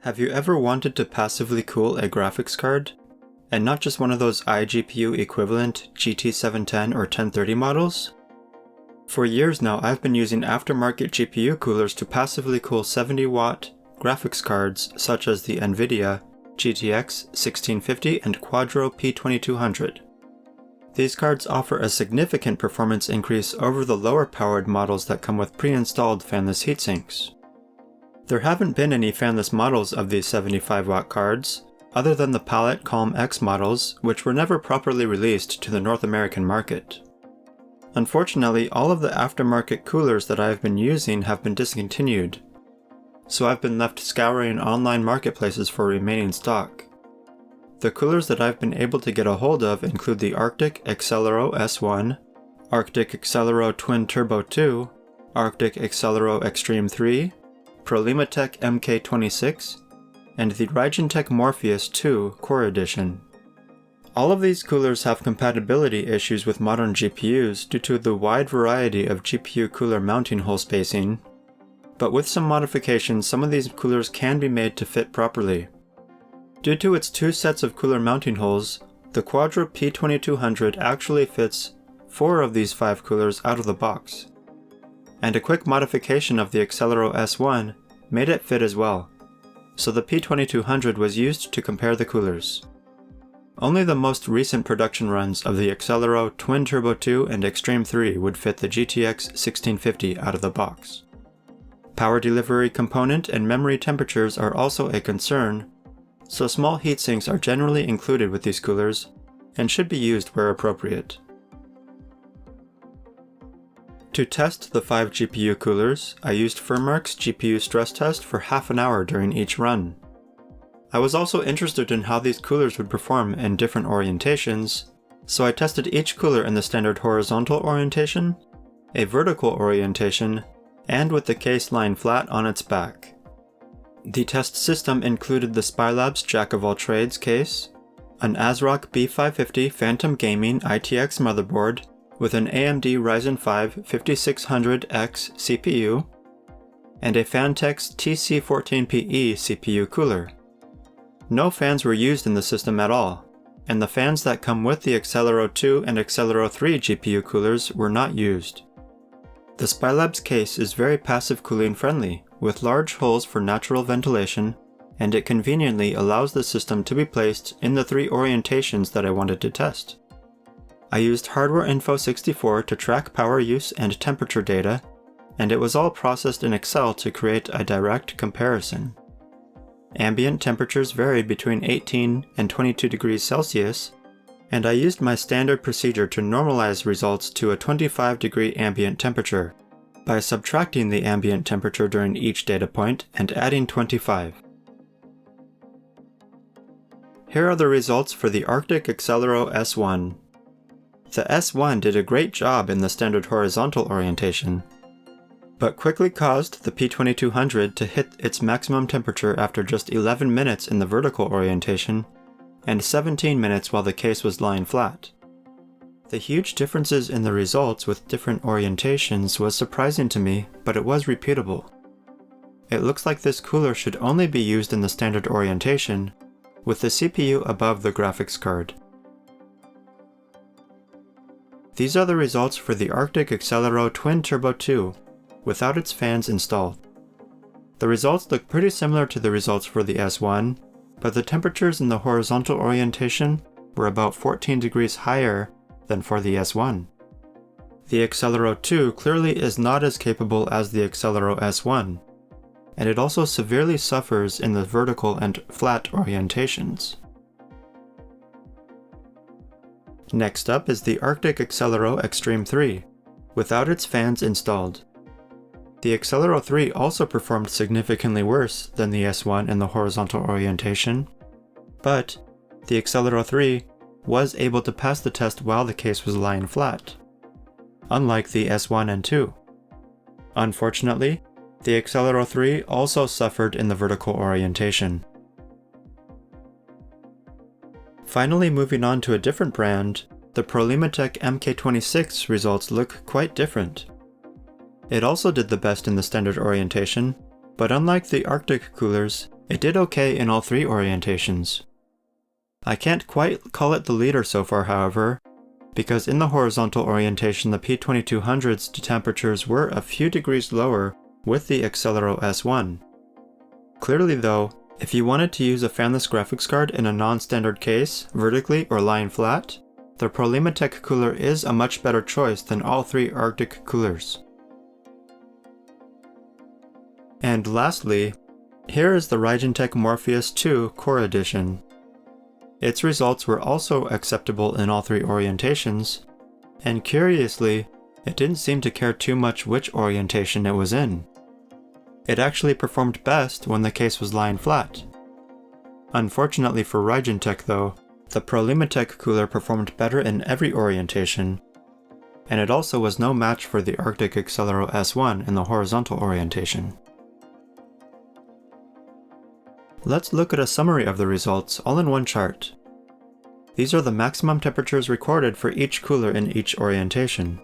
Have you ever wanted to passively cool a graphics card? And not just one of those iGPU equivalent GT710 or 1030 models? For years now, I've been using aftermarket GPU coolers to passively cool 70-watt graphics cards such as the Nvidia GTX 1650 and Quadro P2200. These cards offer a significant performance increase over the lower-powered models that come with pre-installed fanless heatsinks. There haven't been any fanless models of these 75-watt cards, other than the Palette Calm X models, which were never properly released to the North American market. Unfortunately, all of the aftermarket coolers that I have been using have been discontinued, so I've been left scouring online marketplaces for remaining stock. The coolers that I've been able to get a hold of include the Arctic Accelero S1, Arctic Accelero Twin Turbo II, Arctic Accelero Xtreme III, Prolimatech MK-26, and the Raijintek Morpheus II Core Edition. All of these coolers have compatibility issues with modern GPUs due to the wide variety of GPU cooler mounting hole spacing, but with some modifications, some of these coolers can be made to fit properly. Due to its two sets of cooler mounting holes, the Quadro P2200 actually fits 4 of these 5 coolers out of the box. And a quick modification of the Accelero S1 made it fit as well, so the P2200 was used to compare the coolers. Only the most recent production runs of the Accelero Twin Turbo II and Xtreme III would fit the GTX 1650 out of the box. Power delivery component and memory temperatures are also a concern, so small heatsinks are generally included with these coolers and should be used where appropriate. To test the 5 GPU coolers, I used Firmark's GPU stress test for half an hour during each run. I was also interested in how these coolers would perform in different orientations, so I tested each cooler in the standard horizontal orientation, a vertical orientation, and with the case lying flat on its back. The test system included the Spylabs Jack-of-all-trades case, an ASRock B550 Phantom Gaming ITX motherboard with an AMD Ryzen 5 5600X CPU, and a Phanteks TC14PE CPU cooler. No fans were used in the system at all, and the fans that come with the Accelero 2 and Accelero 3 GPU coolers were not used. The Spylabs case is very passive cooling friendly, with large holes for natural ventilation, and it conveniently allows the system to be placed in the 3 orientations that I wanted to test. I used Hardware Info 64 to track power use and temperature data, and it was all processed in Excel to create a direct comparison. Ambient temperatures varied between 18 and 22 degrees Celsius, and I used my standard procedure to normalize results to a 25-degree ambient temperature, by subtracting the ambient temperature during each data point and adding 25. Here are the results for the Arctic Accelero S1. The S1 did a great job in the standard horizontal orientation, but quickly caused the P2200 to hit its maximum temperature after just 11 minutes in the vertical orientation, and 17 minutes while the case was lying flat. The huge differences in the results with different orientations was surprising to me, but it was repeatable. It looks like this cooler should only be used in the standard orientation, with the CPU above the graphics card. These are the results for the Arctic Accelero Twin Turbo II, without its fans installed. The results look pretty similar to the results for the S1, but the temperatures in the horizontal orientation were about 14 degrees higher than for the S1. The Accelero 2 clearly is not as capable as the Accelero S1, and it also severely suffers in the vertical and flat orientations. Next up is the Arctic Accelero Xtreme III, without its fans installed. The Accelero 3 also performed significantly worse than the S1 in the horizontal orientation, but the Accelero 3 was able to pass the test while the case was lying flat, unlike the S1 and 2. Unfortunately, the Accelero 3 also suffered in the vertical orientation. Finally, moving on to a different brand, the Prolimatech MK-26 results look quite different. It also did the best in the standard orientation, but unlike the Arctic coolers, It did okay in all three orientations. I can't quite call it the leader so far, however, because in the horizontal orientation the P2200's temperatures were a few degrees lower with the Accelero S1. Clearly though, if you wanted to use a fanless graphics card in a non-standard case, vertically or lying flat, the Prolimatech cooler is a much better choice than all three Arctic coolers. And lastly, here is the Raijintek Morpheus 2 Core Edition. Its results were also acceptable in all three orientations, and curiously, it didn't seem to care too much which orientation it was in. It actually performed best when the case was lying flat. Unfortunately for Raijintek though, the Prolimatech cooler performed better in every orientation, and it also was no match for the Arctic Accelero S1 in the horizontal orientation. Let's look at a summary of the results all in one chart. These are the maximum temperatures recorded for each cooler in each orientation.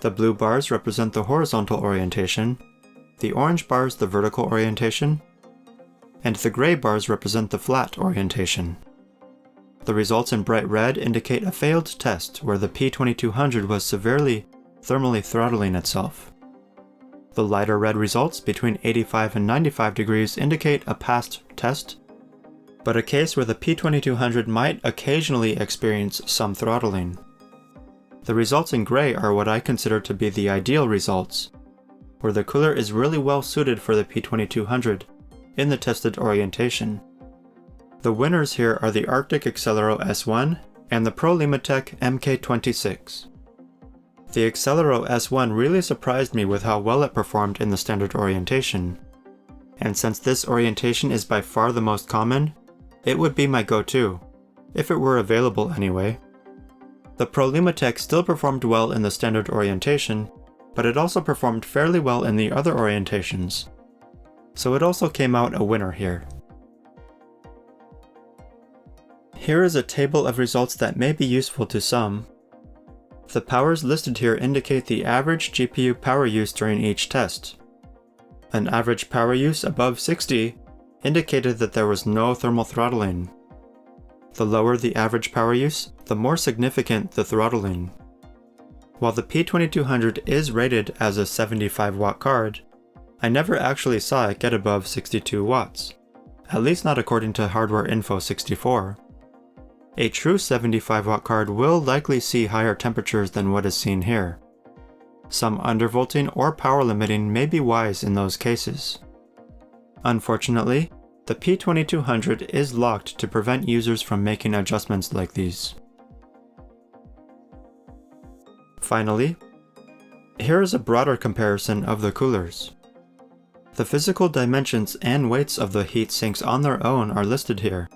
The blue bars represent the horizontal orientation, the orange bars the vertical orientation, and the gray bars represent the flat orientation. The results in bright red indicate a failed test where the P2200 was severely thermally throttling itself. The lighter red results between 85 and 95 degrees indicate a passed test, but a case where the P2200 might occasionally experience some throttling. The results in gray are what I consider to be the ideal results, where the cooler is really well suited for the P2200 in the tested orientation. The winners here are the Arctic Accelero S1 and the Prolimatech MK-26. The Accelero S1 really surprised me with how well it performed in the standard orientation, and since this orientation is by far the most common, it would be my go-to, if it were available anyway. The Prolimatech still performed well in the standard orientation, but it also performed fairly well in the other orientations, so it also came out a winner here. Here is a table of results that may be useful to some. The powers listed here indicate the average GPU power use during each test. An average power use above 60 indicated that there was no thermal throttling. The lower the average power use, the more significant the throttling. While the P2200 is rated as a 75 watt card, I never actually saw it get above 62 watts, at least not according to Hardware Info 64. A true 75 watt card will likely see higher temperatures than what is seen here. Some undervolting or power limiting may be wise in those cases. Unfortunately, the P2200 is locked to prevent users from making adjustments like these. Finally, here is a broader comparison of the coolers. The physical dimensions and weights of the heat sinks on their own are listed here.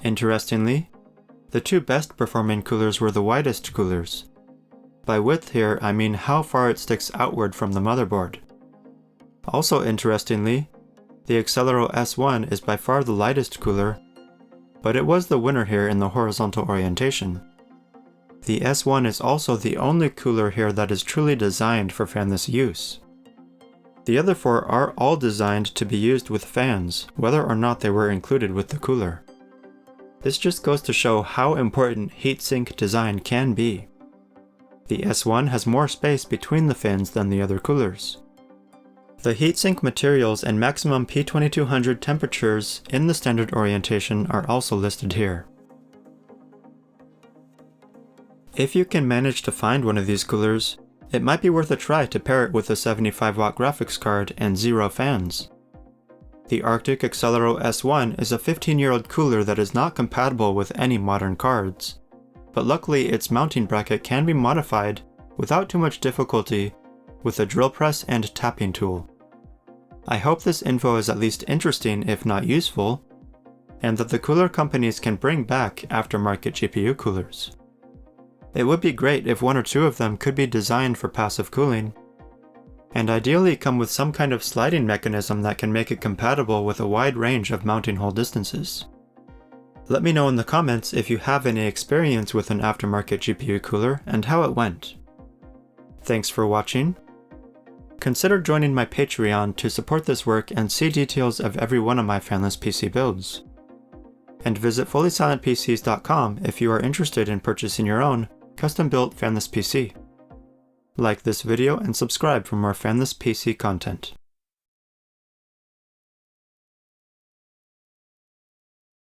Interestingly, the two best performing coolers were the widest coolers. By width here, I mean how far it sticks outward from the motherboard. Also interestingly, the Accelero S1 is by far the lightest cooler, but it was the winner here in the horizontal orientation. The S1 is also the only cooler here that is truly designed for fanless use. The other four are all designed to be used with fans, whether or not they were included with the cooler. This just goes to show how important heatsink design can be. The S1 has more space between the fins than the other coolers. The heatsink materials and maximum P2200 temperatures in the standard orientation are also listed here. If you can manage to find one of these coolers, it might be worth a try to pair it with a 75 watt graphics card and zero fans. The Arctic Accelero S1 is a 15-year-old cooler that is not compatible with any modern cards, but luckily its mounting bracket can be modified without too much difficulty with a drill press and tapping tool. I hope this info is at least interesting if not useful, and that the cooler companies can bring back aftermarket GPU coolers. It would be great if one or two of them could be designed for passive cooling, and ideally come with some kind of sliding mechanism that can make it compatible with a wide range of mounting hole distances. Let me know in the comments if you have any experience with an aftermarket GPU cooler and how it went. Thanks for watching. Consider joining my Patreon to support this work and see details of every one of my fanless PC builds. And visit fullysilentpcs.com if you are interested in purchasing your own custom-built fanless PC. Like this video and subscribe for more fanless PC content.